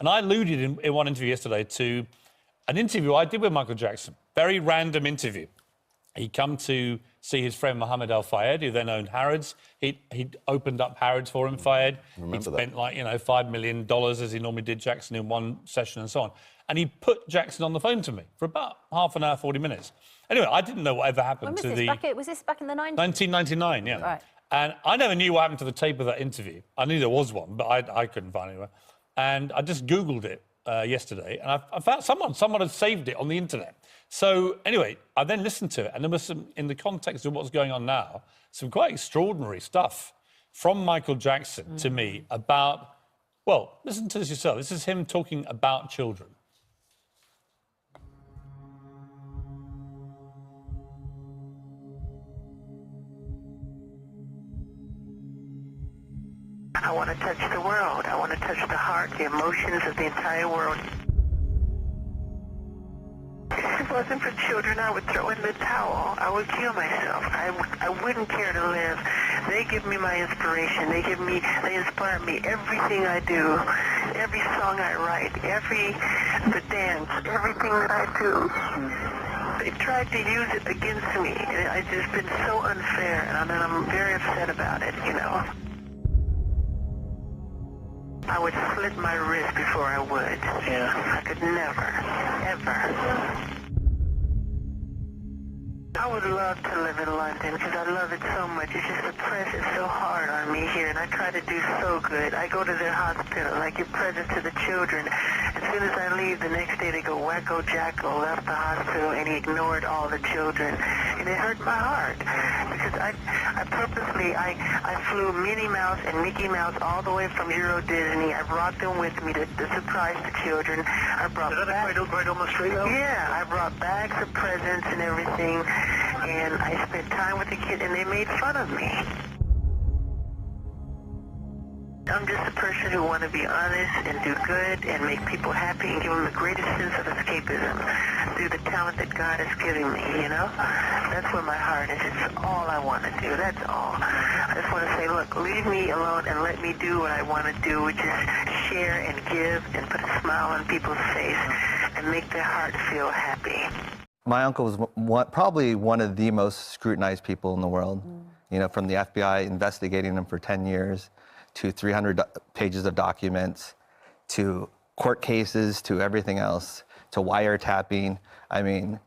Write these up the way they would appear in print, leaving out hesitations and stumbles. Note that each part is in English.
And I alluded in one interview yesterday to an interview I did with Michael Jackson. Very random interview. He'd come to see his friend Mohammed Al Fayed, who then owned Harrods. He'd opened up Harrods for him, Fayed. He'd spent $5 million, as he normally did Jackson in one session and so on. And he put Jackson on the phone to me for about half an hour, 40 minutes. Anyway, I didn't know whatever happened to the... Was this back in the 90s? 1999, yeah. Right. And I never knew what happened to the tape of that interview. I knew there was one, but I couldn't find it anywhere. And I just Googled it yesterday, and I found someone had saved it on the internet. So anyway, I then listened to it, and there was some, in the context of what's going on now, some quite extraordinary stuff from Michael Jackson to me about, well, listen to this yourself. This is him talking about children. I want to touch the world. I want to touch the heart, the emotions of the entire world. If it wasn't for children, I would throw in the towel. I would kill myself. I wouldn't care to live. They give me my inspiration. They inspire me. Everything I do, every song I write, the dance, everything that I do. They tried to use it against me, and it's just been so unfair, and I'm very upset about it, you know. I would slit my wrist before I would. Yeah. I could never, ever. I would love to live in London because I love it so much. It's just the press is so hard on me here, and I try to do so good. I go to their hospital, I give presents to the children. As soon as I leave, the next day they go, Wacko Jacko left the hospital and he ignored all the children. And it hurt my heart because I purposely, I flew Minnie Mouse and Mickey Mouse all the way from Euro Disney. I brought them with me to surprise the children. I brought bags. Right on the street though? Yeah, I brought bags of presents and everything. And I spent time with the kids, and they made fun of me. I'm just a person who wants to be honest and do good and make people happy and give them the greatest sense of escapism through the talent that God has given me, you know? That's where my heart is. It's all I want to do. That's all. I just want to say, look, leave me alone and let me do what I want to do, which is share and give and put a smile on people's face and make their heart feel happy. My uncle was probably one of the most scrutinized people in the world. You know, from the FBI investigating him for 10 years, to 300 pages of documents, to court cases, to everything else, to wiretapping. I mean,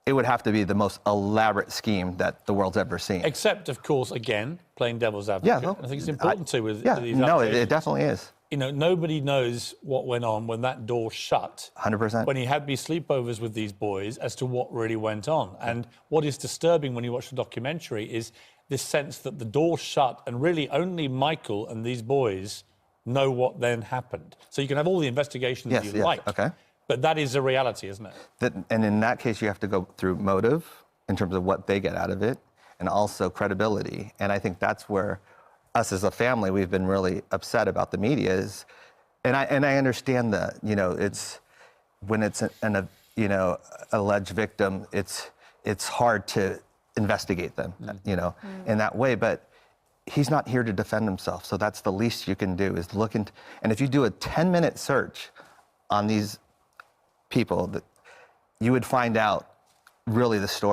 it would have to be the most elaborate scheme that the world's ever seen. Except, of course, again, playing devil's advocate. Yeah, no, I think it's important too with these no, it definitely is. You know, nobody knows what went on when that door shut. 100%. When he had these sleepovers with these boys as to what really went on. And what is disturbing when you watch the documentary is this sense that the door shut and really only Michael and these boys know what then happened. So you can have all the investigations you like. Okay. But that is a reality, isn't it? And in that case, you have to go through motive in terms of what they get out of it and also credibility. And I think that's where us as a family, we've been really upset about the media is, and I understand that, you know, it's, when it's an alleged victim, it's hard to investigate them, you know, in that way, but he's not here to defend himself. So that's the least you can do is look into, and if you do a 10-minute search on these people, that you would find out really the story.